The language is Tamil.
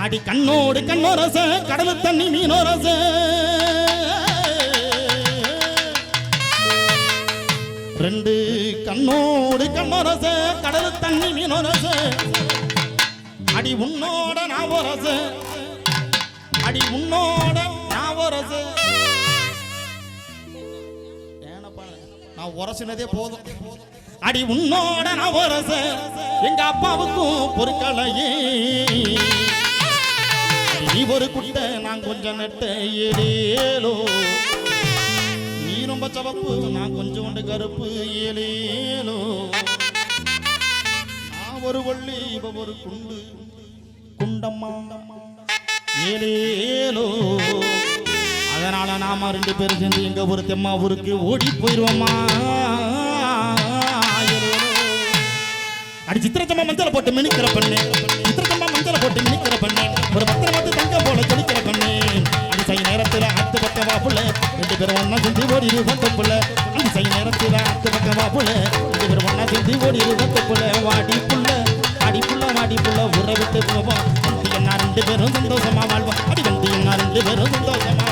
அடி கண்ணோடு கண்ணோரச கடலு தண்ணி மீனோரச ரெண்டு கண்ணோடு கண்ணோரச கடலு தண்ணி மீனோரச அடி உன்னோட நாவரச அடி உன்னோட நாவரச ஏனப்பா நான் உரசினதே போதும் அடி உன்னோட நாவரச எங்க அப்பாவுக்கும் பொறுக்கலையே நீ ஒரு குட்டை நான் கொஞ்சம் நெட்ட ஏழேலோ நீ ரொம்ப சவப்பு நான் கொஞ்சோண்டு கருப்பு ஏழேலோ நான் ஒரு வள்ளி இவ ஒரு குண்டு குண்டம்மா ஏழேலோ அதனால நாம ரெண்டு பேரும் சேர்ந்து எங்க ஒரு தெம்மா ஊருக்கு ஓடி போயிருவோம்மா அடி சித்திரத்தம்மா மஞ்சள் போட்டு மினிக்கிற பண்ணு சித்திரத்தம்மா மஞ்சள் போட்டு மினிக்கிற பண்ணு ஒரு பத்திரம் வந்து தங்க போல ஜொலிக்கிற பண்ணு அடி சை நேரத்தில் அத்து பக்கம் வாப்புல ரெண்டு பேரும் ஒன்னா செஞ்சு ஓடி இருபத்துப்புல அடி சை நேரத்தில் அத்து பக்கம் வாப்புல ரெண்டு பேரும் ஒன்னா செஞ்சு ஓடி இருபத்துப்புல வாடி புள்ள ஊரை விட்டு போவோம் என்ன ரெண்டு பேரும் சந்தோஷமா வாழ்வோம் அடி வந்து என்ன ரெண்டு பேரும் சந்தோஷமா